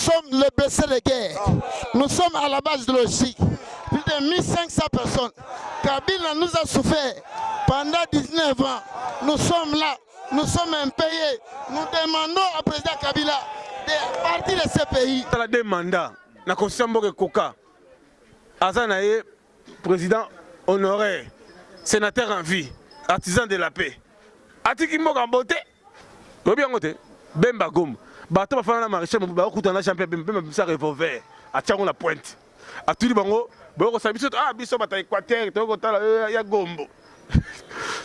sommes le BC de guerre. Nous sommes à la base de logique. Plus de 1500 personnes. Kabila nous a souffert pendant 19 ans. Nous sommes là. Nous sommes impayés. Nous demandons au président Kabila de partir de ce pays. La demande, la constitution de Koka, Azanaye, président honoré, sénateur en vie, artisan de la paix. Atiki Moga Mbote, bien côté, Bemba Gom, Bato Bafana Maréchal, Bakutana champion, Bemba Bisa revolver, à Tiagon la pointe. À tout le bango, Boko Sabiso, ah, Biso Bata Équateur, Togo ya Gombo.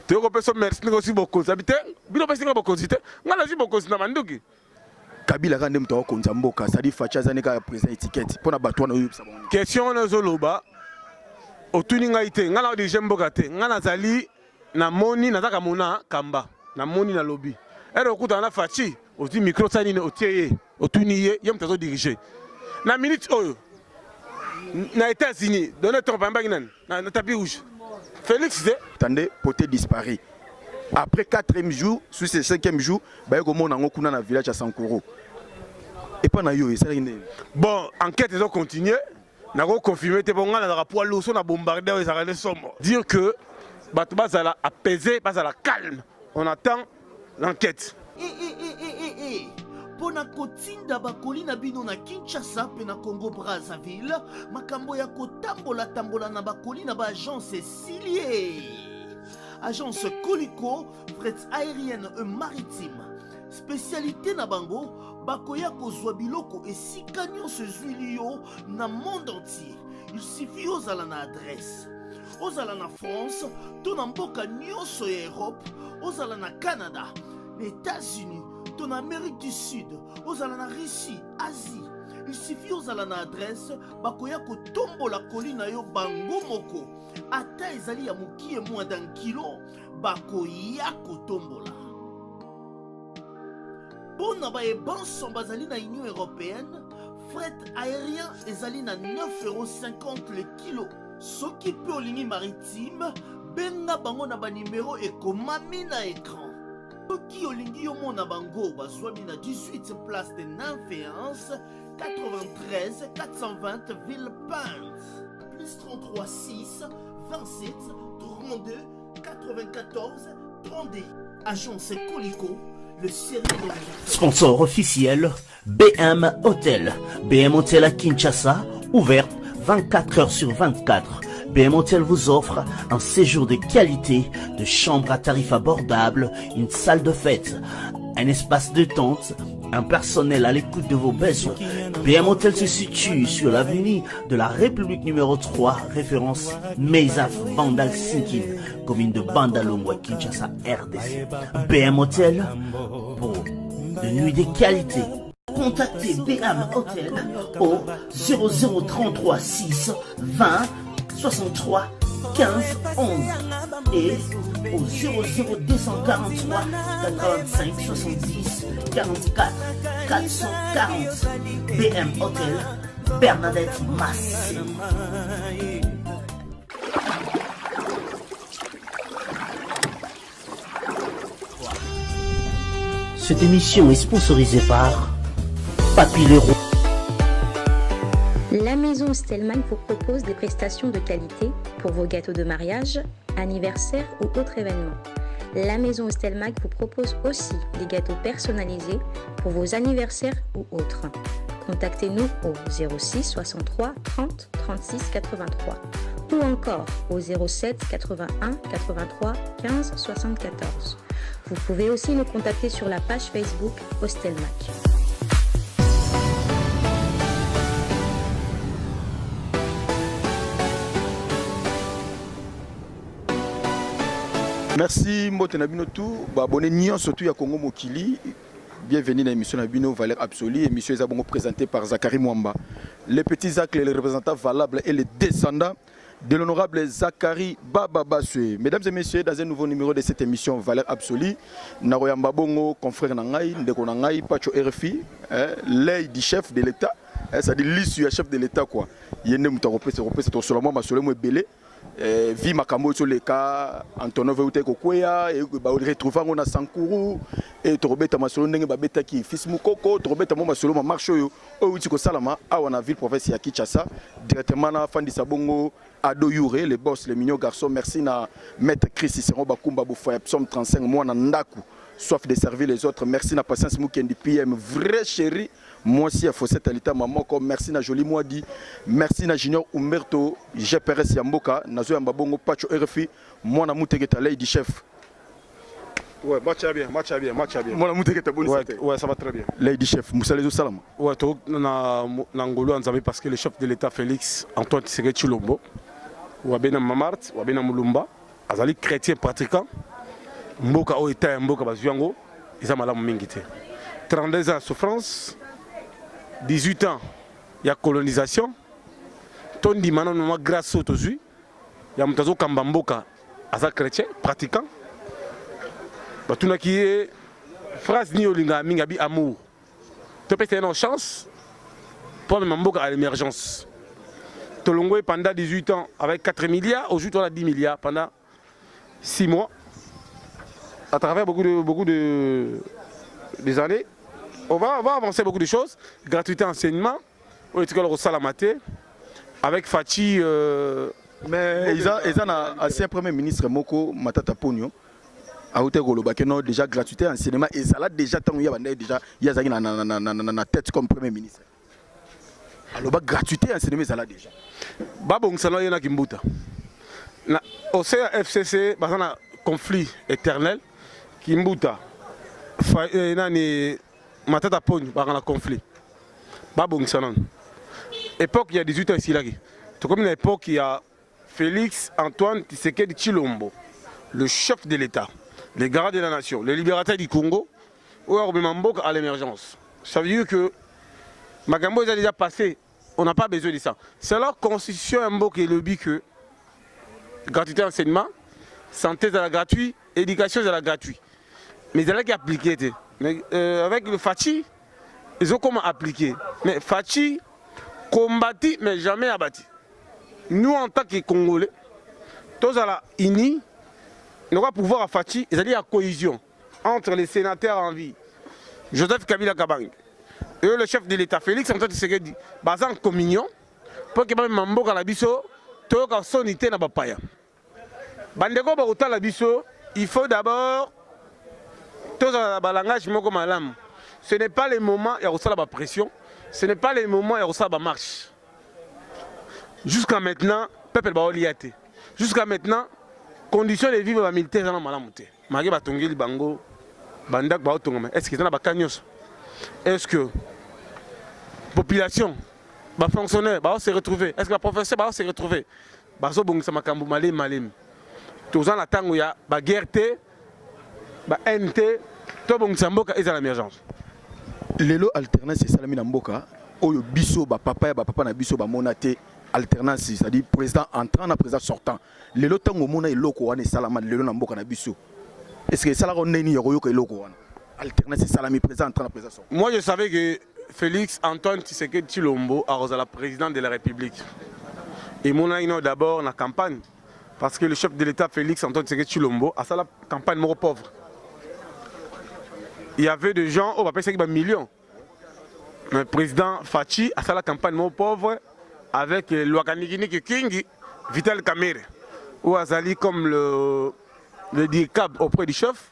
Togo Peso merci aussi beaucoup. Habité, Bilo Pessinga beaucoup, on a dit beaucoup, c'est Namanduki. Kabila rande mto konza mboka sadi facha zaneka président étiquette pona batwana oyebisa bango question na zoloba otuninga ite ngala dirige mboka te ngala zali na moni nazaka mona kamba na moni na lobby ero okuta na fachi oti micro sani ne otieye otuniye yem tazo diriger na minute oyo na États-Unis donner ton bamba nani na tapis rouge Félix de attendez poté disparu. Après 4e jour, sur ce 5e jour, bah comment on a kuna na village à Sankoro. Et pas na yo, ça rien. Bon, enquête ils ont continué. N'a pas confirmé que bon na rapport l'eau on a bombardé et ça allait sombre. Dire que Batba ça l'a apaisé, pas ça la calme. On attend l'enquête. Pona kotinda bakoli na bino na Kinshasa pe na Congo Brazzaville, makambo ya kotambola tambola na bakoli na ba agence Silier. Agence Coliko, fret aérienne et maritime. Spécialité na bango, bakoya kozwa biloko et sikanyo se zuilio na monde entier. Il suffit aux ala na adresse. Aux ala na France, ton mboka nyonso ya Europe, aux ala na Canada, les États-Unis, ton Amérique du Sud, aux ala na Russie, Asie. Il suffit aux ala na adresse, bakoya ko tombo la colline yo bango moko. Ata ezali ya mukie moins d'un kilo, bakoya ko tombola. Bon na ba e banson bazali na Union Européenne, fret aérien ezali na 9,50 € le kilo. Soki pe olingi maritime, benga bango na ba numéro ekomami na écran. Soki olingi yo mona bango bazwami na 18 place de Nanféance, 93 420 Villepinte. Plus 33 6 27 32 94 32. Agence Coliko, le sérieux de l'État. Sponsor officiel, BM Hotel. BM Hotel à Kinshasa, ouverte 24 heures sur 24. BM Hotel vous offre un séjour de qualité, de chambres à tarifs abordables, une salle de fête, un espace de tente, un personnel à l'écoute de vos besoins. BM Hotel se situe sur l'avenue de la République numéro 3, référence Meizaf Bandal Sinkin, commune de Bandalongwa, Kinshasa, RDC. BM Hotel pour de nuits de qualité. Contactez BM Hotel au 0033 6 20 63 15 11 et au 00243 85 70 44 440. BM Hotel, Bernadette Massé. Cette émission est sponsorisée par Papy Leroy. La maison Stelman vous propose des prestations de qualité pour vos gâteaux de mariage, anniversaire ou autres événements. La maison Stelman vous propose aussi des gâteaux personnalisés pour vos anniversaires ou autres. Contactez-nous au 06 63 30 36 83 ou encore au 07 81 83 15 74. Vous pouvez aussi nous contacter sur la page Facebook Hostelmac. Merci Mbote Nabinotou, abonné Nyon surtout ya Congo Mokili. Bienvenue dans l'émission Nabino Valeur Absolue, émission est présentée par Zachary Mwamba. Les petits Zach, les représentants valables et les descendants de l'honorable Zachary Bababaswe. Mesdames et messieurs, dans un nouveau numéro de cette émission Valeur Absolue, Naroyamba Bongo, confrère Nangaï, Ndeko Nangaï, Pacho RFI, l'œil du chef de l'État, c'est-à-dire l'issue du chef de l'État quoi. Il y a un peu c'est tout seulement ma solemo belé. vi makambo sur les cas Antonov Euté Kokwea et ba retrouver on a Sankuru et Torobeta Masolo ndenge ba beta ki fils Mukoko Torobeta mo Masolo ma marche yo o uti ko salama a on a ville province ya Kinshasa directement na Fandi Sabongo Ado Yure les boss les mignons garçons merci na maître Chris Cicero Bakumba Bofoya Psalm 35 moi na ndaku soif de servir les autres merci na patience Mukendi PM vrai chéri moi aussi à Fossette Alita maman comme merci na Joli Moadi merci na Junior Umberto GPRS Yamboka nazo yamba bongo Pacho RFI moi na Mutegeta Lady Chef. Ouais, match à bien. Moi la Mutegeta bonne Ouais, ça va très bien. Lady Chef Moussa Lezo Salama. Ouais, to na Ngolo Nzambe parce que le chef de l'État Félix Antoine Tshisekedi Tshilombo ou Abena Mamart ou Abena Mulumba azali chrétien pratiquant mboka o État mboka bazuango ils ont malamu mingi te 32 ans de souffrance 18 ans, il y a colonisation. Tondi maintenant grâce au Tozu, il y a Mutazo Kambamboka, Asa chrétien, pratiquant. Tout ce qui est phrase ni olinga mingabi amour. Tu peux une chance pour Mamboka à l'émergence. Tolongo pendant 18 ans avec 4 milliards, aujourd'hui on a 10 milliards pendant 6 mois. À travers beaucoup de années. On va avancer beaucoup de choses. Gratuité enseignement, on est au Salamate, avec Fachi. Mais ils ont un ancien premier ministre Moko Matata Pogno. A Haute Golobakeno déjà gratuité enseignement et ça là déjà tant il y a déjà na tête comme premier ministre. Alors gratuité enseignement ça là déjà. Babong salon yana kimbuta. Na au CFCC bazana conflit éternel kimbuta. Nani Matata Pogno par un conflit. Babong Sanon. Époque il y a 18 ans ici là. Tout comme une époque il y a Félix Antoine Tshisekedi Tshilombo, le chef de l'État, les garants de la nation, les libérateurs du Congo, ou à l'émergence. Ça veut dire que Magambo est déjà passé. On n'a pas besoin de ça. C'est leur constitution qui est le but que gratuité enseignement, santé c'est la gratuit, éducation c'est la gratuit. Mais c'est là qui est appliqué. Mais avec le Fachi, ils ont comment appliquer. Mais Fachi combattu mais jamais abattu. Nous en tant que Congolais, tous à la INI, nous avons pouvoir à Fachi, c'est-à-dire la cohésion entre les sénateurs en vie, Joseph Kabila Kabang, et le chef de l'État Félix Antoine Tshisekedi, basé en communion, pour que Mambo Kalabiso, tout le sonité n'a pas paya. Bandeko Baouta Labiso, il faut d'abord tout le langage moko malam. Ce n'est pas le moment où il y a la pression, ce n'est pas le moment où il y a la marche. Jusqu'à maintenant, le peuple va liaté. Jusqu'à maintenant, conditions de vivre militaire dans la malamouté. Magi Batongili Bango, Bandak Baotongama. Est-ce que c'est un cagnos? Est-ce que la population, les fonctionnaires vont se retrouver? Est-ce que les professeurs vont se retrouver? Baso Bongsa Makambu Malem Malem. Tous en attendant, il y a la guerre, la NT, tout Bongsa Mboka est à l'émergence. L'élo alternance c'est Salami Namboka. Oyo biso ba papa na biso ba monate alternance c'est-à-dire président entrant na président sortant. L'élo tango mona eloko wana salama l'élo Namboka na biso. Est-ce que ça la roneni yoko eloko wana? Alternance c'est Salami président entrant na président sortant. Moi je savais que Félix Antoine Tshisekedi Tshilombo a la président de la République. Et mon aïno d'abord la campagne parce que le chef de l'État Félix Antoine Tshisekedi Tshilombo a la campagne mort pauvre. Il y avait des gens, on va payer 5 millions. Le président Fachi a fait la campagne mon pauvre avec Louakanikini Kingi, Vital Kamere, ou Azali comme le DICAB auprès du chef.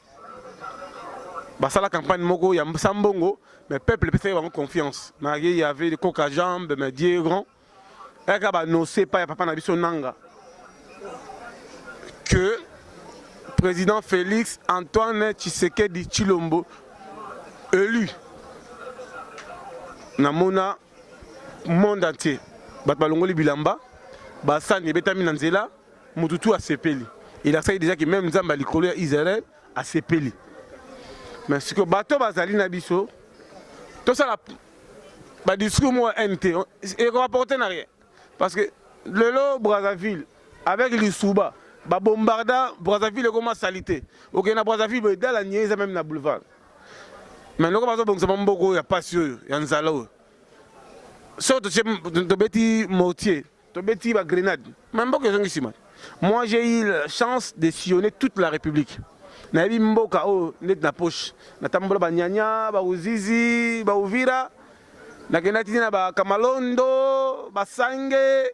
Ça la campagne Mogo, il y a Sambongo, mais le peuple peut avoir confiance. Il y avait des coques à jambes, mais Dieu grand. Il y a no c'est pas papa Nabiso Nanga. Que le président Félix Antoine Tshisekedi Tshilombo élu namona monde entier batbalongoli bilamba basani betami nanzela mututu a sepeli il a ça déjà que même Nzamba likolo ya Israël a sepeli mais ce que bato bazali na biso tout ça la ba discours moi NT et rapporter na rien parce que le lo Brazzaville avec l'Issouba ba bombarda Brazzaville comme salité OK na Brazzaville dans la niaise même na boulevard. Mais nous avons besoin de beaucoup de passion, il y a un zalo. Si tu as des mortiers, tu as des grenades, même pas que je ne sais pas. Moi, j'ai eu la chance de sillonner toute la République. Nayebi mboka o net na poche. Natambola ba nyanya, ba uzizi, ba uvira. Nakenda tina ba Kamalondo, ba Sange.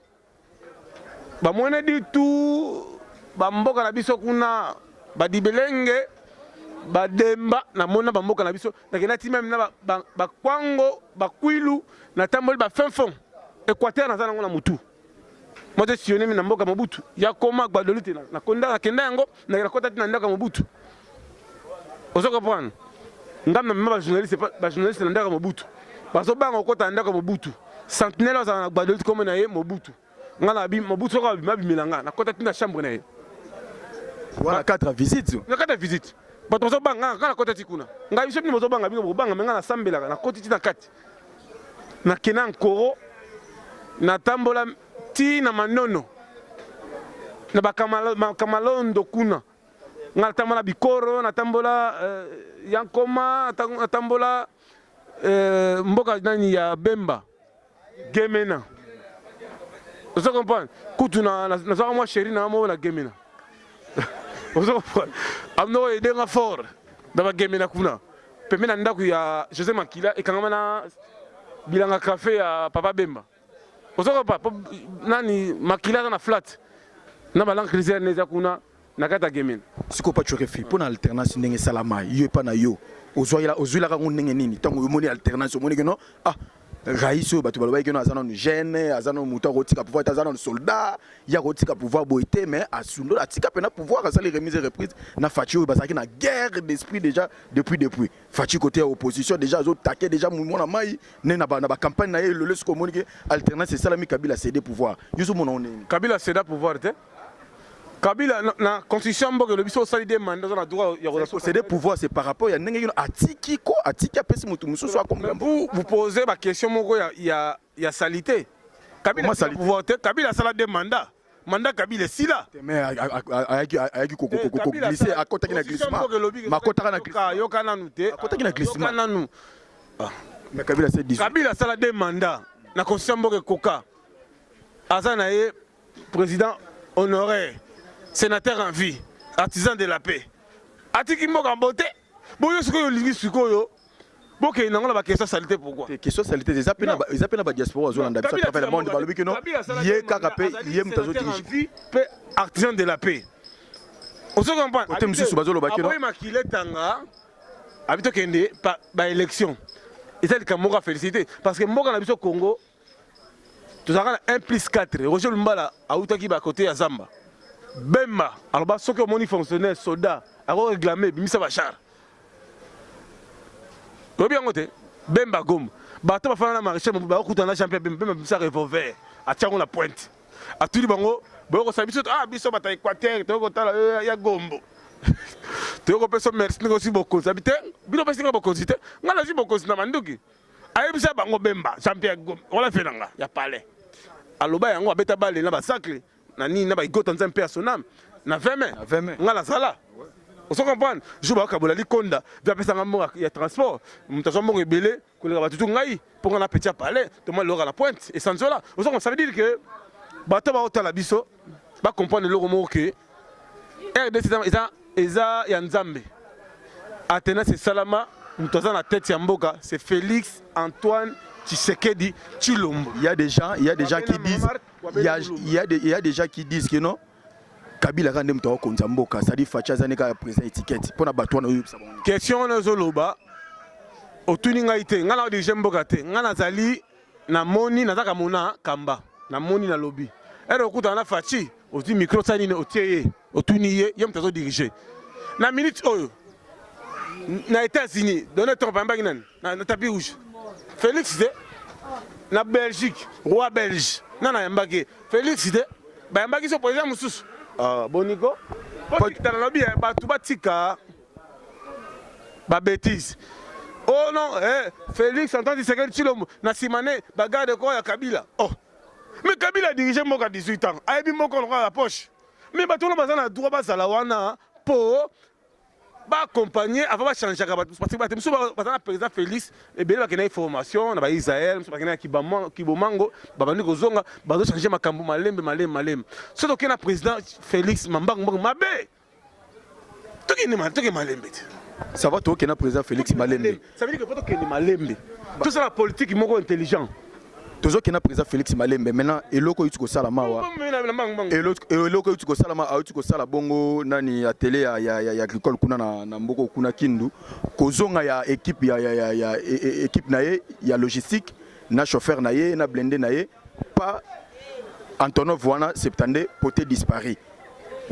Ba mwene du tout. Ba mboka na biso kuna ba Dibelenge, ba Demba na mona ba mboka na biso. Nakenda tina même na ba Kwango, ba Kwilu, natambola ba Finfon. Équateur na zana ngona mutu. Moi je suis na mboka Mobutu. Ya koma gbadolite na konda na kenda yango na kota tina ndaka Mobutu. Ozo comprendre. Ngam na ba journaliste na ndaka Mobutu. Baso banga kota ndaka Mobutu. Sentinelle za na gbadolite comme na ye Mobutu. Ngala bi Mobutu ko bi mabimelanga na kota tina chambre na ye. Voilà 4 visites. Na 4 visites. Bato baso banga na kota tikuna. Ngai biso ni mozo banga bi banga menga na sambela na kota tina 4. Na kenan koro na tambola ti na manono na bakamalondo kuna nga tambola bikoro na tambola yankoma na tambola mboka nani ya Bemba Gemena. Vous comprenez kutu na zaka moi chéri na mo la Gemena. Vous comprenez amno edenga fort na ba Gemena kuna pemena ndaku ya José Makila e kangama na bilanga café ya Papa Bemba. Osoko pa nani Makila na flat na balang crisère neza kuna nakata Gemena. Siko pa chorefi pona alternance ndenge salama yo pa na yo ozwila ka ndenge nini tango yo moni alternance moni que non ah Raiso batu baloba que non azana no jeune azana muto rotika pouvoir azana no soldat ya rotika pouvoir boité mais asundo la tika pena pouvoir azali remise et reprise na Fachi bazaki na guerre d'esprit déjà depuis Fachi côté opposition déjà azo taquer déjà mona mai ne na ba campagne na le siko moni que alternance salami Kabila cédé pouvoir yuzo mona on Kabila cédé pouvoir te Kabila na constitution mboka le biso sali demande dans la droit ya cédé pouvoir c'est par rapport ya ndenge atiki apesi mutu mususu comme vous posez ma question moko ya salité Kabila cédé pouvoir te Kabila sala demande mandat Kabila sila mais ayaki koko glisser à côté na glissement makota na glissement yoka nanu te côté na glissement nanu mais Kabila c'est 10 Kabila sala demande na constitution mboka koka azana ye président honoré sénateur en vie, artisan de la paix. Atiki mboka mbote, boyo sikoyo lingi sikoyo. Boke inangola ba question salité pourquoi? Question salité des appels na ba diaspora Zolanda biso appelle le monde balobi que non. Yé kaka pe yé mutazo dirige. Paix artisan de la paix. On se comprend. Ote msusu bazolo ba que non. Aboyi makile tanga abito kende ba élection. Et ça le Mboka félicité parce que mboka na biso Congo tout ça 1+4. Roger Lumbala a outaki ba côté ya Zamba. Bemba, alors bah ce que mon fonctionnaire soldat a réclamé bimisa bachar. Bien côté Bemba gom. Bato ba fana marché ba ko tanda champion Bemba bimisa revolver a tiango la pointe. A tout bango ba ko sabiso biso bata Équateur to ko tala ya gombo. To ko peso merci ngo si boko sabite bino pesi ngo boko site ngala si boko na manduki. Ayebisa bango Bemba champion gom. Wala fenanga ya palais. Aloba yango abeta balé na ba sacré. Nani na ba igota nzampe sonam na 20 mai ngala sala on se comprend je ba kabola likonda via pesa ngamo ya transport mutazo mo rebelé kolega batutu ngai pour na petit palais to moi l'ora la pointe et sans cela ça veut dire que bato ba otala biso ba comprendre le mot que RDC eza ya nzambe Atena c'est Salama mutazo na tête ya mboka c'est Félix Antoine Tshisekedi Tshilombo. Il y a des gens qui disent il y a des gens qui disent que non Kabila rande mto konza mboka ça dit Facha zaneka président étiquette pour na batwa na yubisa bango. Question na zoloba otuninga ite ngala de jemboka te ngala zali na moni na zaka mona kamba na moni na lobby. Ero okuta na Fachi oti micro sani ne otieye otuniye yem tazo diriger. Na minute oyo na États-Unis donner ton bamba nani na tapis rouge. Félix de na Belgique, roi belge. Nana yambake. Félix de ba yambaki so président mususu. Boniko. Pas na lobby ba tuba tika ba bêtise. Oh non, Félix Antoine Tshisekedi Tshilombo na simane ba garde corps ya Kabila. Oh. Mais Kabila dirige mboka 18 ans. Ayebi moko na la poche. Mais ba tolo bazana droit bazala wana po accompagner avant de changer parce que le président Félix et bien qu'il y a une formation na Israël qu'il y a Kibomango babandi kozonga bazo changer makambo malembe so donc le président Félix Mambango mabe to ke malembe ça va toi qui est président Félix Malembe ça veut dire que to ke malembe tout ça la politique moko intelligent toujours qui est président Félix Malembe maintenant eloko yutuko salama wa eloko yutuko salama yutuko sala bongo nani ya télé ya agricole kuna na mboko kuna Kindu kozonga ya équipe ya équipe naye ya logistique na chauffeur naye na blindé naye pas Antonov wana septande poté disparu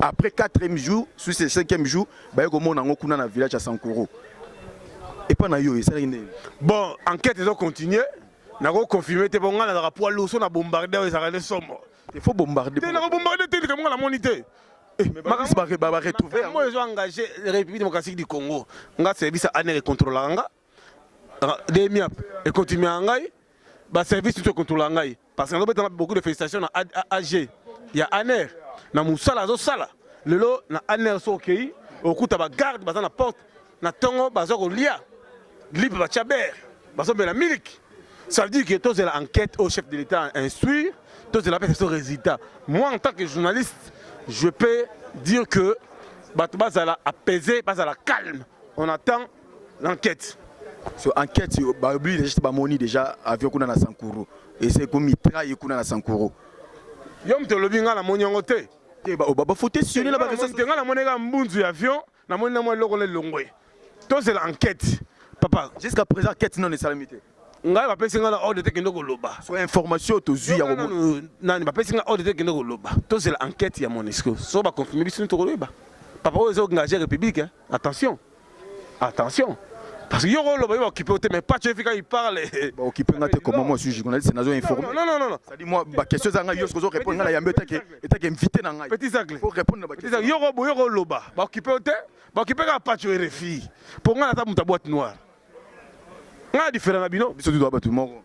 après 4e jour sur ce 5e jour ba ko mona ngokuna na village à Sankoro et pas na yo ça bon enquête ils ont continué. Na ko confirmer te bonga na rapport loso na bombarder les arrêts sombre. Il faut bombarder. Te na ko bombarder te comme la monité. Mais ba retrouver. Moi ils ont engagé la République démocratique du Congo. Nga service ANR contrôler nga. DMIAP et continuer ngai. Ba service tout contrôler ngai parce que on a beaucoup de félicitations na AG. Il y a ANR na musala zo sala. Lelo na ANR so OK. Okuta ba garde ba na porte na tongo ba zo ko lia. Libre ba chaber. Ba so la miliki. Ça veut dire que tous l'enquête au chef de l'État à instruire, tous la paix, c'est son résultat. Moi, en tant que journaliste, je peux dire que Batouba a apaisé, pas à la calme. On attend l'enquête. So enquête, déjà avion kuna na Sankuru. Et c'est comme mitraille kuna na Sankuru. Yom te lobinga la monyangote. Baba faut questionner la barre. Tenga la monega mbunzu avion, na monena mo lokole longwe. Tous c'est l'enquête. Papa, jusqu'à présent enquête non est salamité. Ngai bapesi nga na ordre te kendo koloba so information to zui ya nani bapesi nga ordre te kendo koloba to c'est l'enquête ya Monisco so ba confirmer biso to koloba papa ozo engagé république attention parce que yoro loba yo occupé au mais pas tu fika il parle ba occupé ngate comme moi je suis journaliste nazo informer non ça dit moi ba question za nga yo so répondre nga ya mbeta ke invité na ngai petit sacle faut répondre na ba question yoro loba ba occupé au ba occupé ka pas tu RFI pour nga na ta muta boîte noire. Nga différent na bino biso doit battu moko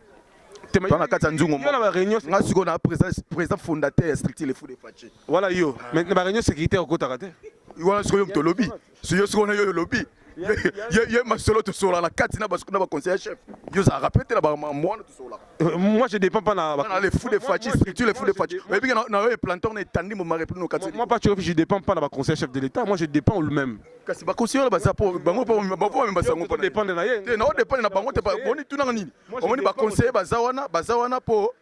tona kata nzungu mo nga siko na président fondateur strict les fous de Faché voilà yo mais na réunion sécurité au kota kate voilà siko yo to lobby so yo siko na yo lobby ye masolo to sola la kati na basiko na ba conseiller chef yo za répéter la ba moi to sola moi je dépends pas na les fous de Faché strict les fous de Faché mais bien na yo planton na tandi mo ma répondre no kati moi pas je dépends pas na ba conseiller chef de l'état moi je dépends lui-même kasi ba conseiller ba za po bango po même ba sango pas dépendre na ye non dépend na bango te ba boni tuna nini omoni ba conseiller ba zawana po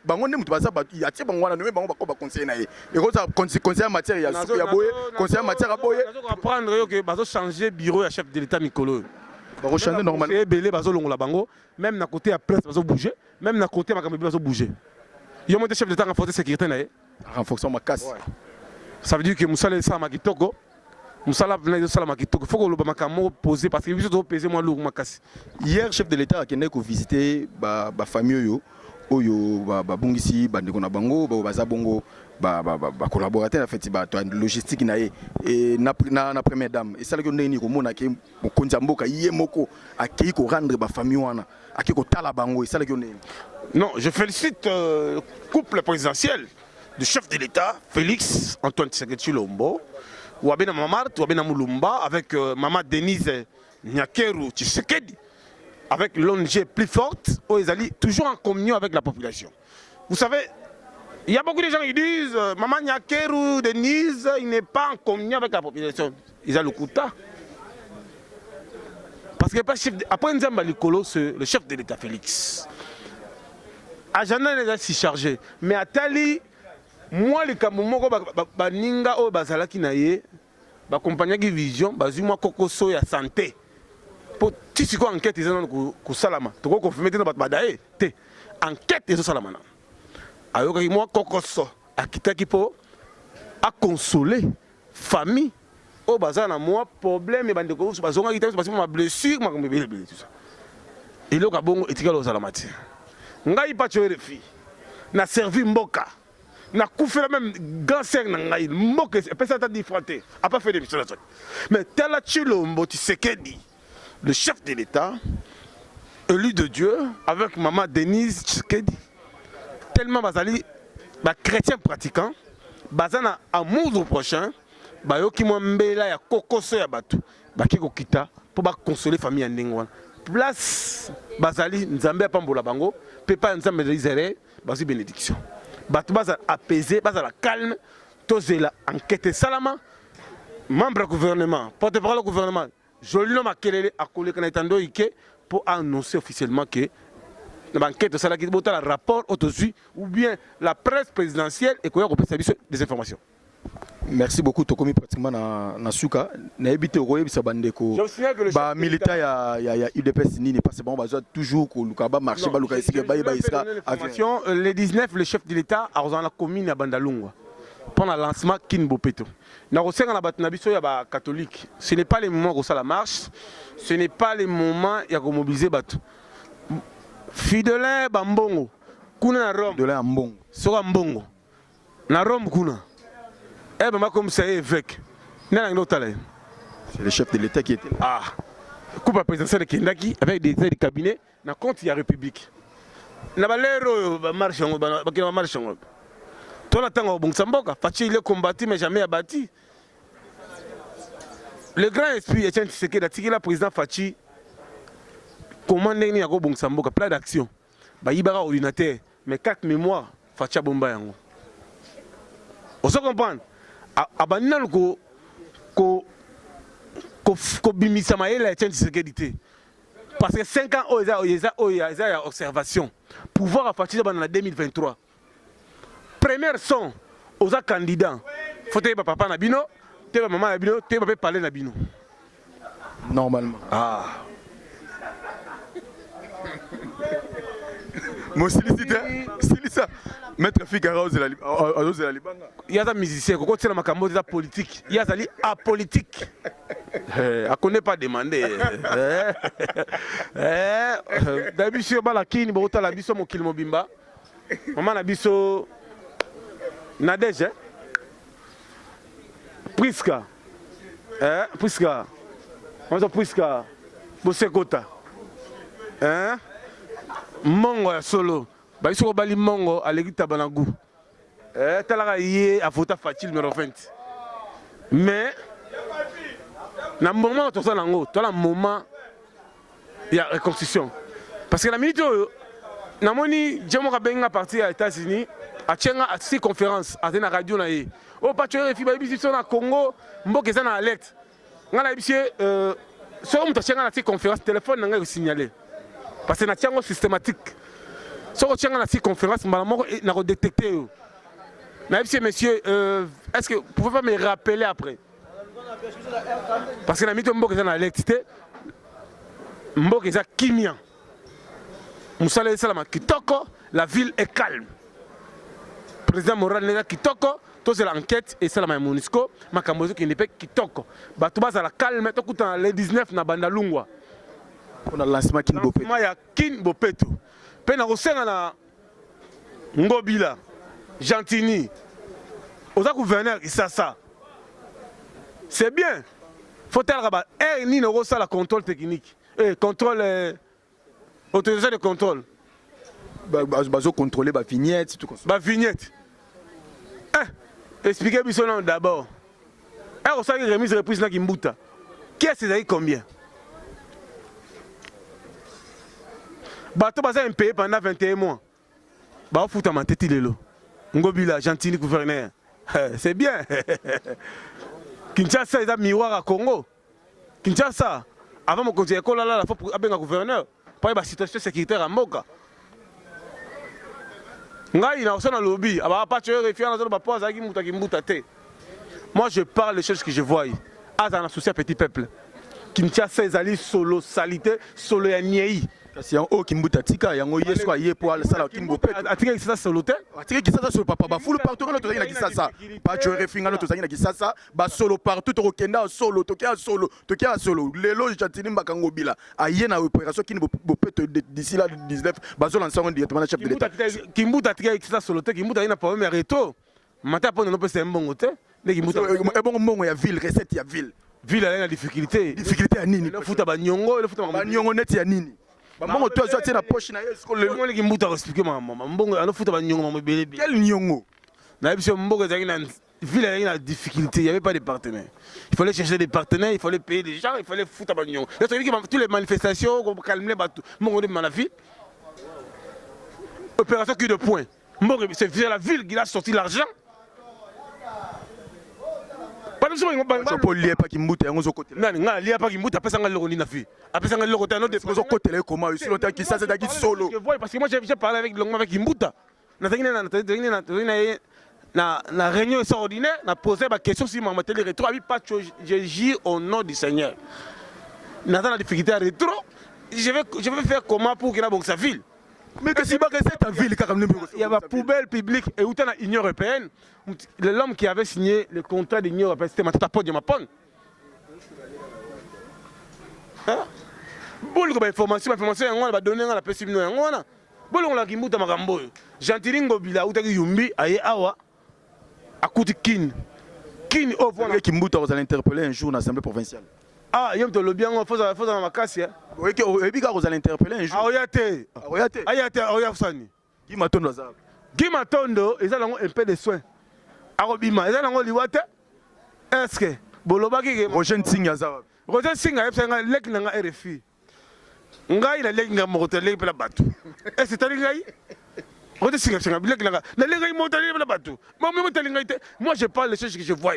bango ne mutu baza ya tie bango wana no bango ba conseiller na ye et koza conseiller en matière ya suku ya boye conseiller en matière ya boye apprendre yo que bazo changer bureau ya chef de l'état Mikolo ba changer normalement et belé bazo longola bango même na côté ya presse bazo bouger même na côté makambi bazo bouger yo monte chef de l'état renforcer sécurité na ye renforcer ma casse ça veut dire que musala ça makitoko musala na sala makitoko faut que le makambo poser parce que biso to peser moi lourd makasi hier chef de l'état a kende ko visiter ba famille yo oyo ba bungisi bandeko na bango baza bongo ba collaborateur en fait ba logistique na ye et na première dame et ça que ndeni ko mona ke konza mboka ye moko akei ko rendre ba famille wana akei ko tala bango et ça que ndeni non je félicite le couple présidentiel du chef de l'État Félix Antoine Tshisekedi Tshilombo Wabena Mamart Wabena Mulumba avec maman Denise Nyakeru Tshisekedi avec l'ONG plus forte, ils allaient toujours en communion avec la population. Vous savez, il y a beaucoup de gens qui disent Maman Nyakeru, Denise, il n'est pas en communion avec la population. Ils ont le quota. Parce que après Nzamba Likolo, c'est le chef de l'État Félix. Agenda n'est pas si chargé. Mais à Tali, moi, les Kamomoko, Baninga, Bazalaki Naye, Bakompagna qui vision, Bazuma Kokoso ya santé. Pour si tu enquête ils ont ko salama to ko confirmer te na badae te enquête ils ont salama na ayoka moi kokoso akitaki po a consoler famille au bazar na moi problème bande ko bazonga kitaki parce que ma blessure ma mbele tout ça et le kabongo etikalo salamati ngai pa tshwere fi na servi mboka na koufela même grand sœur na ngai mboka pesa ta différenté a pas fait de mission mais tel Tshilombo Tshisekedi le chef de l'État, élu de Dieu, avec maman Denise Tshisekedi, tellement bazali, chrétien pratiquant, bazana amour du prochain, bayoki mwambela ya kokoso ya batu, baki kokita pour ba consoler famille ya ndenge wana place bazali nzambe apambola bango pe pa nzambe d'Israël bazui bénédiction bato baza apaisé baza la calme tozela enquête salama membre du gouvernement porte-parole du gouvernement Jolino Makelele a collé kana itando ike pour annoncer officiellement que l'enquête ça la qui bota le rapport autosuit ou bien la presse présidentielle et qu'on a des informations. Merci beaucoup Tokomi pratiquement na suka na ebité roye bisa bandeko ba militant ya UDPS ni pas bon bazo toujours ko lukaba marché ba luka isika ba iska information le 19 le chef de l'état a rejoint la commune à Bandalungwa pendant le lancement Kinbopeto. Na rosenga na batna biso ya ba catholique, ce n'est pas le moment où ça la marche, ce n'est pas le moment ya ko mobiliser bato. Fidèle Bambongo, kuna na Rome. Fidèle Mbongo. Sora Mbongo. Na Rome kuna. Eh ben comme ça évêque. Nana ngotale. C'est le chef de l'État qui était là. Ah. Coupe présidentielle Kendaki avec des aides de cabinet na compte ya République. Na balero ba marche ngo ba kina marche ngo. Toi tango Bongsamboka, Fachi il est combattu mais jamais abattu. Le grand esprit Etienne Tshisekedi a tiré la président Fachi. Comment n'est-il pas Bongsamboka, plein d'actions. Bah il y a un ordinateur, mais 4 mémoires, Facha Bomba yango. On se comprend. Abanal ko bimisa maela Etienne Tshisekedi. Parce que 5 ans il y a observation. Pouvoir à Fachi en 2023. Première son aux candidats. Faut que papa Nabino, te maman Nabino, te papa parler Nabino. Normalement. Ah. Mon sollicité, c'est ça. Maître Figara aux la Libanga. Il y a des musiciens, quand c'est la makambo de la politique, il y a des apolitiques. Elle connaît pas demander. D'habitude, la kini, bota la biso mo kilmo bimba. Maman la biso Nadège. Priska. Priska. On dit Priska. Bosekota. Hein? Mongo ya solo. Ba iso bali mongo alegita banangu. Talaka yé a voter facile numéro 20. Mais na moment to ça nango, to la moment il y a reconstruction. Parce que la minute na moni jamo ka benga parti aux États-Unis, a tchenga a 6 conférences à la radio na yé. O pa tu refi ba biso na Congo, mboke za na alerte. Ngala biso so on tchenga na 6 conférences, téléphone na nga signaler. Parce que na tchenga systématique. Si on tient à la conférence, on a détecté. Mais monsieur, est-ce que vous pouvez pas me rappeler après? Parce que la mythe Mbok est dans l'électricité. Mbok est à Kimia. Moussala Salama Kitoko, la ville est calme. Président Moral Nega Kitoko, tout c'est l'enquête et Salama Monisco, Makambozo qui n'est pas Kitoko. Batouba à la calme, tout le les 19 na Bandalungwa. On a lancement Kinbopeto. Il y a Kinbopeto. Pena rosenga na Ngobila, Gentini, aux gouverneurs, ça. C'est bien. Faut dire que ni ne ça la contrôle technique. Contrôle, autorisation de contrôle. Bazo contrôler ba vignette, tout comme ça. Ba vignette. Expliquez-moi ça d'abord. On sait que remise reprise na Kimbuta. Qui est-ce qui combien? Bato baza impayé pendant 21 mois. Ba fouta ma tête lelo. Ngobila Gentini gouverneur. C'est bien. Kinshasa est un miroir à Congo. Kinshasa avant mon conseiller école là la faut abenga gouverneur. Pas ba situation sécuritaire à Moka. Ngai na osana lobby, aba pas tuer refiant na zone ba poza ki muta ki mbuta te. Moi je parle des choses que je vois. Azana souci à petit peuple. Kinshasa ezali solo salité, solo ya niei. Si on qui mbuta tika yango yeso aye pour aller sala Kinbopeto. Atika ki ça solo te? Atika ki ça solo papa ba full partout na tozali na kisasa. Pas tu refinga na tozali na kisasa, ba solo partout to kenda solo, to kia solo. Lelo Gentini Mbakango bila. Aye na opération Kinbopeto d'ici là 19 bazo lancer directement na chef de l'état. Kimbuta atika ki ça solo te, Kimbuta ina problème ya reto. Mata po no pesa mbongo te. Ne Kimbuta. E bongo mbongo ya ville, recette ya ville. Ville a une difficulté. Difficulté ya nini? Le futa ba nyongo, le futa ba nyongo net ya nini? Mbongo toi tu as na poche na yesko le Kimbuta expliquer maman. Mbongo alo futa ba nyongo mamo belebe. Quel nyongo? Na biso mbongo ezaki na ville avait une difficulté, il n'y avait pas de partenaires. Il fallait chercher des partenaires, il fallait payer des gens, il fallait foutre à bagnon. Toutes les manifestations, on calmer les bateaux. Mon on la ville. Opération cul de poing. C'est via la ville qu'il a sorti l'argent. Pour lier pas qui moutte on côté. Non, lié pas qui moutte après ça on l'a na vie. Après ça on l'a côté notre on côté là comment ici longtemps qui ça c'est d'acquis solo. Parce que moi j'ai parlé avec longuement avec Imbuta. Na réunion extraordinaire, na posé ma question si m'a télé rétro abi pas j'agis au nom du Seigneur. Na dans la difficulté à rétro, je vais faire comment pour que la bonne sa ville. Mais que si c'est ta ville il y a la poubelle publique et où tu as l'Union européenne, l'homme qui avait signé le contrat de l'Union européenne, c'était Matata Pod de Mapon. Bon, information, on va donner à la personne. Bon, on l'a dit, Gentilingo Bila, ou Yumbi, aye awa, à coup de kin. Kin, oh, voilà. Kimbuta, vous allez interpeller un jour dans l'Assemblée provinciale. Ah, il y a le bien, il faut dans ma casse. Oui, vous allez interpeller un jour. Ah, oyate. Ayate, oyafsani. Qui m'a tourné là? Qui m'a tourné, ils ont un peu de soins. Arobima, ils ont liwate. Est-ce que, Bolobaki, Roger Nsinga, Roger Singa, il y a un lek dans la RFI. Nga il a lek dans mon hôtel pour la bateau. Est-ce que tu as dit Roger Singa, il a lek dans la lek dans mon hôtel pour la bateau. Moi, je parle des choses que je vois.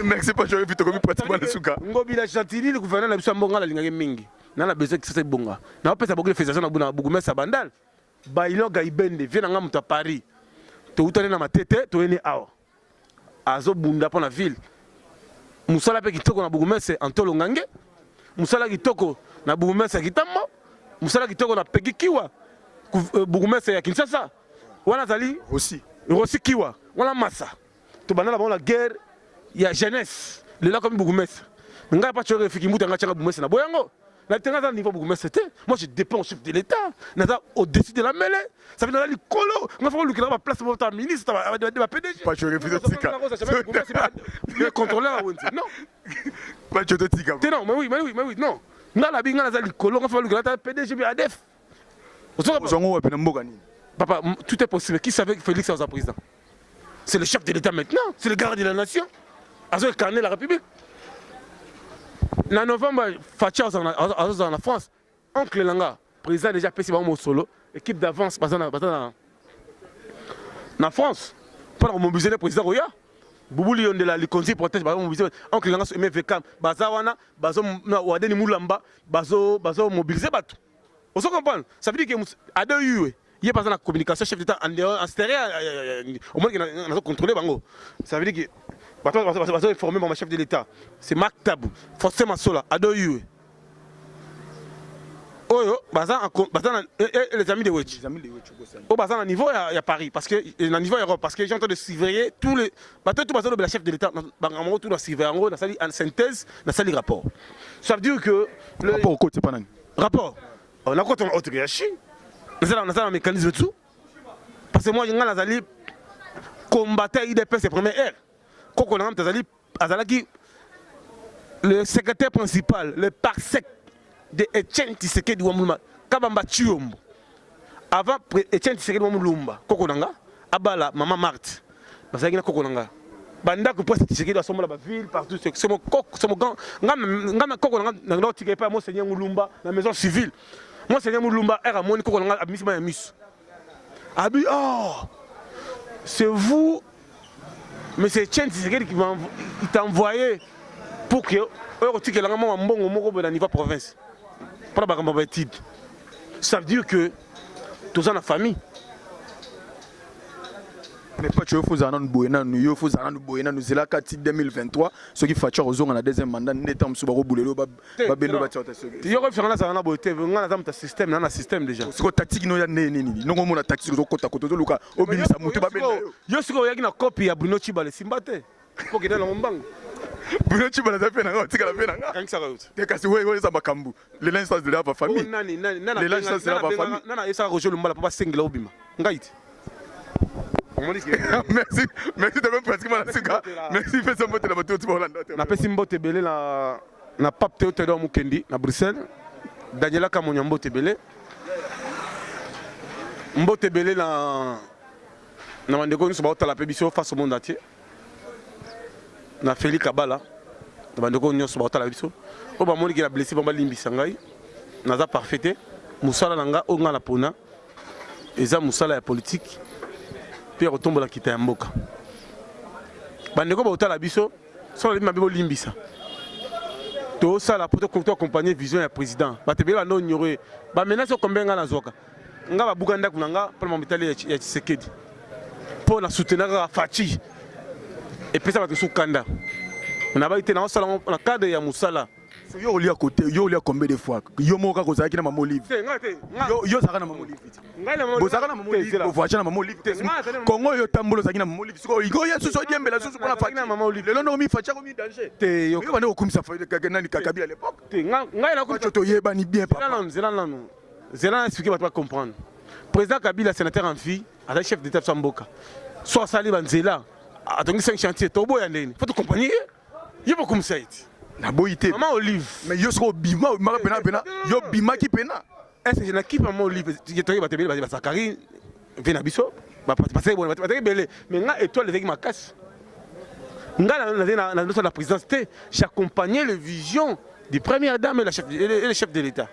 Merci pas, j'aurais vu te commis pratiquement le souka. Ngobi la Chantilly, le gouverneur a mbonga la lingaki mingi. Nana besoin que ça bonga. Na pesa beaucoup de fédération na buna bugume sa bandal. Ba iloga ibende vient nga muta Paris. To utane na matete to ene awa. Azo bunda pour la ville. Musala pe kitoko na bugume se antolo ngange. Musala kitoko na bugume se kitambo. Musala kitoko na pegikiwa. Bugume se ya Kinshasa. Wana zali aussi. Aussi kiwa. Wana massa. To banala ba la guerre. Il y a jeunesse, le là comme Bougoumès. Je ne sais pas si tu as fait Bougoumès. Moi je dépends au chef de l'État, au-dessus de la mêlée. Ça veut dire que il faut que la place pour ta ministre, ma PDG. Pas de tika. Le contrôleur, non. Pas de tika. Non, mais oui, non. La binga na zali kolo, il faut que la PDG bi ADF. Papa, tout est possible. Qui savait que Félix était président? C'est le chef de l'État maintenant, c'est le garde de la nation. Azo incarné la République. En novembre, Fatia en France, oncle Langa, président déjà PC Bamo Solo, équipe d'avance en France. Pendant mobiliser le président Roya, Boubou Lyon de la Likonzi protège, mobiliser oncle Langa sur MVK, Bazawana, Bazo Wadeni Moulamba, Bazo mobiliser Batou. Vous comprenez? Ça veut dire qu'à deux il y a pas de communication, chef d'État en extérieur, au moins qu'il a contrôlé Bango. Ça veut dire que Bato est formé par ma chef de l'État. C'est Marc Tabou, forcément Sola, Adoyou. Oh, les amis de Wetch. Au bazar, à niveau, il y a Paris, parce que à niveau Europe, parce que j'ai en train de surveiller tous les bateaux, tout bazar de la chef de l'État, en tout doit surveiller, en gros, dans la synthèse, dans le rapport. Ça veut dire que. Le rapport au côté, c'est pas un rapport. On a quoi ton autre réagi? Nous avons un mécanisme tout. Parce que moi, je suis combattre IDP, c'est première ère. Quand on a le secrétaire principal, le parsec de Etienne Tshisekedi Wamuluma, Kabamba Chiombo. Avant Etienne Tshisekedi Wamulumba, Kokonanga, Abala, Maman Marthe, Bazagina Kokonanga. Banda que presque Tshisekedi doit sommer la ville, partout. C'est mon coq, c'est mon gant. Ngam Kokonanga, n'a tiré pas Monseigneur Moulumba, la maison civile. Monseigneur Moulumba, est à mon Kokonanga, à Miss Mayamis. Abi, oh, c'est vous, mais c'est Etienne Tshisekedi qui t'a envoyé pour que tu aies un bon niveau province. Ça veut dire que tous en la famille. Mais pas tu faut en boyena nous faut en boyena nous c'est la 4 2023 ce qui fait aux on a deuxième mandat n'étant sous baro boulelo ba belo ba tchota ce tu yo faire ça na boté ngana za mta système na système déjà c'est quoi tactique no ya nini non on a tactique zo kota koto luka obinisa mutu ba belo yo siko yaki na copie ya Bruno Chibale simbate pour que dans mon banque Bruno Chibale za pena tika la pena quand ça route te kasi we za makambu les l'instance de la famille nani les l'instance de la famille nana esa rojo lumbala papa sengla obima ngaiti. Merci de même pratiquement la suka. Merci fais ça mbote la bateau tu Hollande. Na pesi mbote belé na pape Théodore Mukendi na Bruxelles. Daniela Kamonya mbote belé. Mbote belé na na bandeko nyonso baotala mpe biso face au monde entier na Félix Kabala na bandeko nyonso baotala biso oyo bamoniki na blessé bango balimbisa ngai naza parfait te mosala na nga oyo ngai na pona eza mosala ya politique mpe ya kotombola kita ya mboka bandeko baotala biso soki balobi mabe bolimbisa tosala po toaccompagne vision ya président batebele banda onyoro bamenasi okombe ngai nazwaka nga babuka ndako na nga mpona mamitali ya Tshisekedi mpo na soutenir kaka Faci epesa bato sukanda na bai te na osala na cadre ya mosala yo olia côté yo olia combien de fois yo moko kozalaki na mama olive yo zaka na mama olive bozaka na mama olive bovoacha na mama olive kongo yo tambola ozalaki na mama olive siko yo yesu so diembela susu mpona Faci na mama olive lelo ndo mi Faci komi danger te yo bande okumisa nani Kakabi à l'époque te ngai na ko toyebani bien papa zela expliquer bato ba comprendre président Kabila sénateur en vie azali chef d'état de mboka so asali banzela atongi 5 chantiers toboya ndeni faut accompagner yo bokumisa iti na boyité maman Olive mais yo siko bima mara pena yo bima ki pena est-ce que na ki maman Olive je toki batebele ba Zakari vena biso ba passer bon batebele belé mais nga étoile avec ma casse nga na la présidence j'accompagnais les visions du première dame et le chef de l'état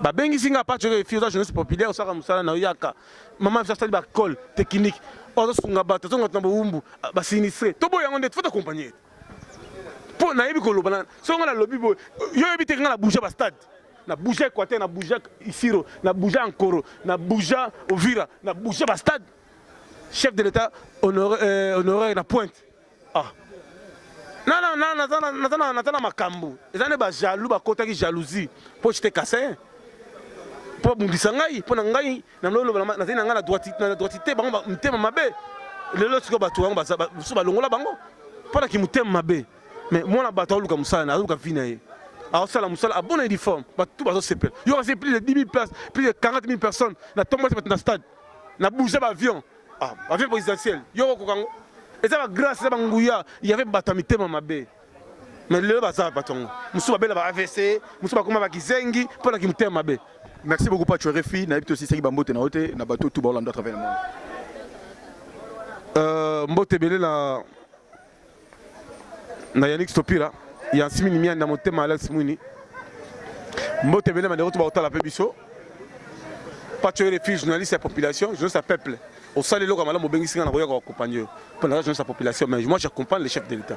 ba bengi singa pas tu refuse la jeunesse populaire ça comme ça na yaka maman ça ba col technique ozo sunga bato zonga tambo umbu ba sinistré to boya ngonde faut accompagner pour na yebi ko lobana so ngana lobi bo yo yebi te ngana bouger ba stade na bouger Équateur na bouger Isiro na bouger Ankoro na bouger Ovira na bouger ba stade chef de l'état honoré na pointe ah non makambo ezane ba jaloux ba kotaki jalousie po chite kassin po bundisa ngai po na ngai na lolo na zina ngana droitité bango mutema mabe lelo siko bato bango so balongola bango po na ki mutema mabe mais mona bato luka musala na luka vina ye a sala musala a bonne uniforme bato bazo sepel yo va plus de 10 000 places plus de 40 000 personnes na tombe na stade na bouger ba avion avion présidentiel yo ko kango eza ba grâce eza banguya il y avait bato mitema mabe mais lelo baza batongo musu babela ba AVC musu bakoma ba kizengi po na ki mutema mabe. Merci beaucoup Pacho Refi na ebito sisi bambote na hote na bato tout bolanda travers le monde mbote belé na Yannick Stopira ya simini mia na motema Alex Muni mbote belé ma route ba otala pe biso Pacho Refi journaliste et population journaliste à peuple au salé loko mala mo bengi singa na koya ko accompagner pour la journaliste à population mais moi j'accompagne le chef de l'état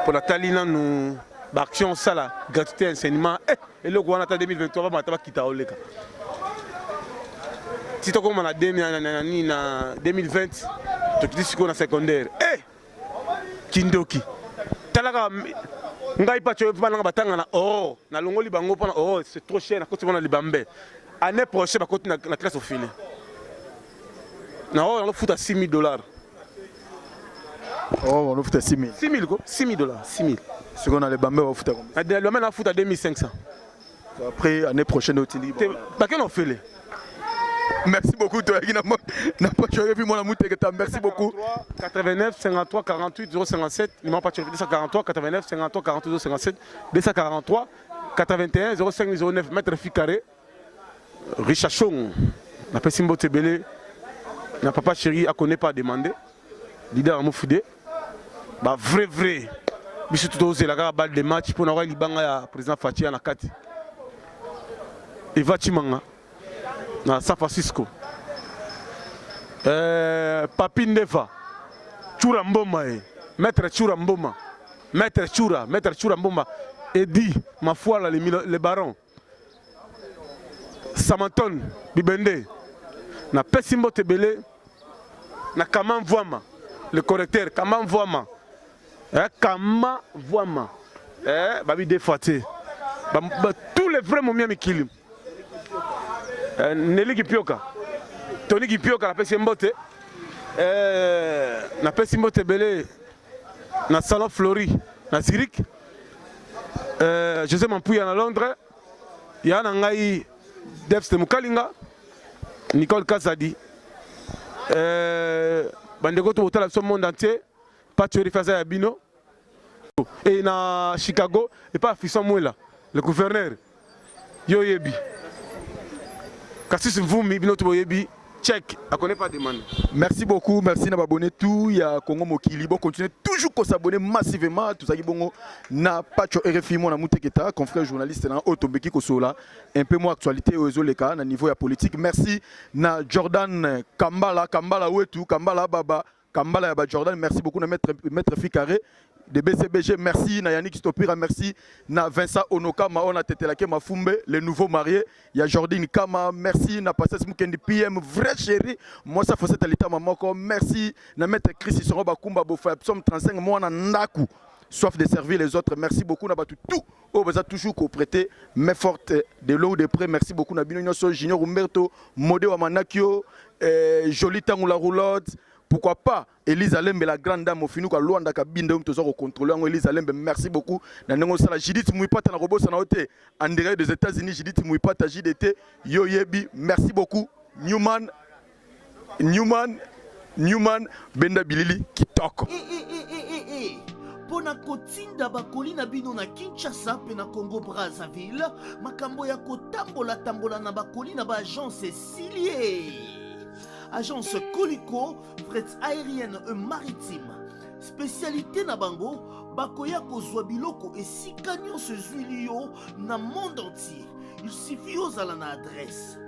pour la talina nous action ça la gratuité enseignement et le gouvernement 2023 va mataba kita oleka si to comme na 2020 to kiti siko na secondaire kindoki talaka ngai pa cho bana batanga na oro na longoli bango pona oro c'est trop cher na koti bona libambe année prochaine ba koti na classe au fil na oro on fout à $6,000 oh on fout à 6 000 quoi $6,000 6 000 ce qu'on a les bambés on fout à combien le même on fout à 2500 après année prochaine au Tindi ba que on fait les. Merci beaucoup toi qui n'a pas joué puis mon merci beaucoup 89 53 48 057 numéro pas 243 89 53 48 057 243 81 05 09 mètre Ficaré Richard Chong na Pessimbo Tebele na papa chéri a connaît pas demander leader à Moufoude ba vrai biso tout osé la balle de match pour na libanga ya président Faci na kati Eva Chimanga na San Francisco Papi Ndeva Chura Mboma maître Chura Mboma maître Chura Mboma Edi Mafuala le baron Samanton Bibende na Pessimbo Tebele na Kaman Voama le correcteur Kaman Voama Kama Voama babi défaté tous les vrais momiens mikili Nelly Gipioka Tony Gipioka na pesi mbote na pesi mbote belé na salon Flori na Zurich José Mampuya na Londres ya na ngai Devste Mukalinga Nicole Kazadi bandeko to botala so monde entier Pacho Refi ya bino et na Chicago et pas Fisson Mwela le gouverneur yo yebi Kassis Mvumi bino to yebi check, elle connaît pas demande. Merci beaucoup, merci na abonné tout, il y a Congo Mokili, bon continuez toujours à s'abonner massivement, tout ça qui bongo na pacho RFI mon amour Teketa, confrère journaliste na Otobeki Kosola, un peu moins actualité aux Zoleka na niveau ya politique. Merci na Jordan Kambala Wetu, Kambala Baba, Kambala Yaba Jordan, merci beaucoup na maître Ficaré de BCBG, merci na Yannick Stopira, merci na Vincent Onoka, Maona Tetelake Mafumbe, le nouveau marié, il y a Jordine Kama, merci na Passes Mukendi PM, vrai chéri, moi ça faisait l'état maman, merci na maître Chris Soro Bakumba Bofa, Psalm 35, moi na Naku, soif de servir les autres, merci beaucoup na Batu tout, oh vous avez toujours cooprété, mais forte de l'eau ou de près, merci beaucoup na Bino Nyoso, Junior Umberto, Modé Wamanakio, Jolie Tangoula Roulotte. Pourquoi pas Elise Alembe, la grande dame au final, quand Luanda Kabinde, on te contrôler. Elise Alembe, merci beaucoup. Judith Mouipata, na robot, ça n'a été en direct des États-Unis. Judith Mouipata, JDT, Yoyebi, merci beaucoup. Newman, Benda Bilili, qui toque. Pona kotinda bakoli na bino na Kinshasa pe na Congo Brazzaville, makambo ya kotambola na bakoli na ba agence Silier. Agence Colicot, fret aérienne et maritime. Spécialité na bango, bakoya kozwa biloko esika nyonso ezwili yo na monde entier. Il suffit ozala na adresse.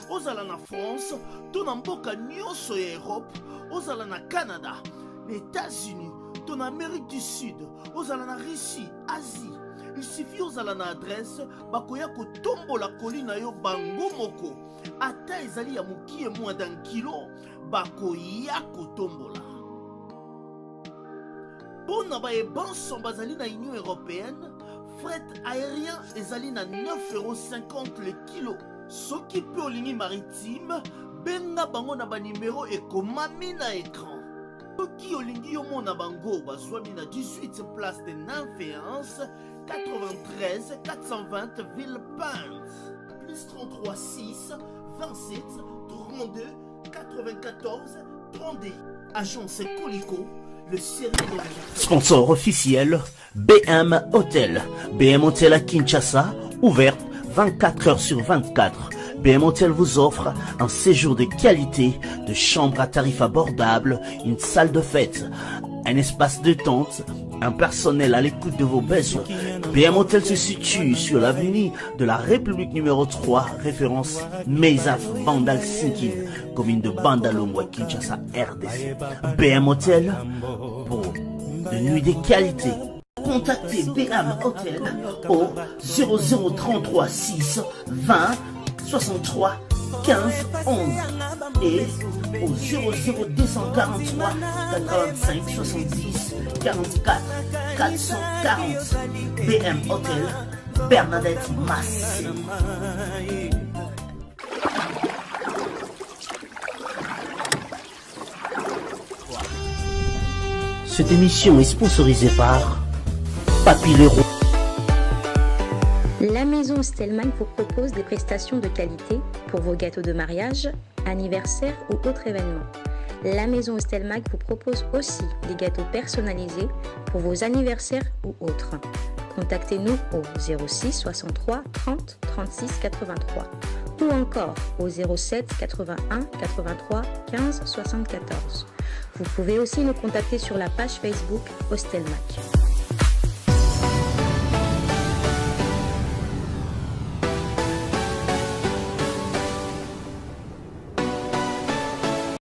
Ozala na France, to na mboka nyonso ya Europe, ozala na Canada, les États-Unis, to na Amérique du Sud, ozala na Russie, Asie. Il suffit ozala na adresse, bakoya kotombola kolina yo bango moko. Ata ezali ya mokie moins d'un kilo, bakoya kotombola. Pona ba ebanso bazali na Union Européenne, fret aérien ezali na 9,50 € le kilo. Soki pe olingi maritime, benga bango na ba numéro ekomami na écran. Soki olingi yo mona bango bazwami na 18 place de Nanféance, 93 420 Villepinte. Plus 33 6 27 32 94 32. Agence Colicot, le sérieux de la... Sponsor officiel, BM Hotel. BM Hotel à Kinshasa, ouverte 24 heures sur 24. BM Hotel vous offre un séjour de qualité, de chambres à tarifs abordables, une salle de fête, un espace de tente, un personnel à l'écoute de vos besoins. BM Hotel se situe sur l'avenue de la République numéro 3, référence Meizaf Bandal Sinkin, commune de Bandalongwa, Kinshasa, RDC. BM Hotel pour de nuits de qualité. Contactez BM Hotel au 0033 6 20 63 15 11 et au 00243 85 70 44 440. BM Hotel, Bernadette Massé. Cette émission est sponsorisée par Papillero. La maison Stelmach vous propose des prestations de qualité pour vos gâteaux de mariage, anniversaire ou autres événements. La maison Stelmach vous propose aussi des gâteaux personnalisés pour vos anniversaires ou autres. Contactez-nous au 06 63 30 36 83 ou encore au 07 81 83 15 74. Vous pouvez aussi nous contacter sur la page Facebook Stelmach.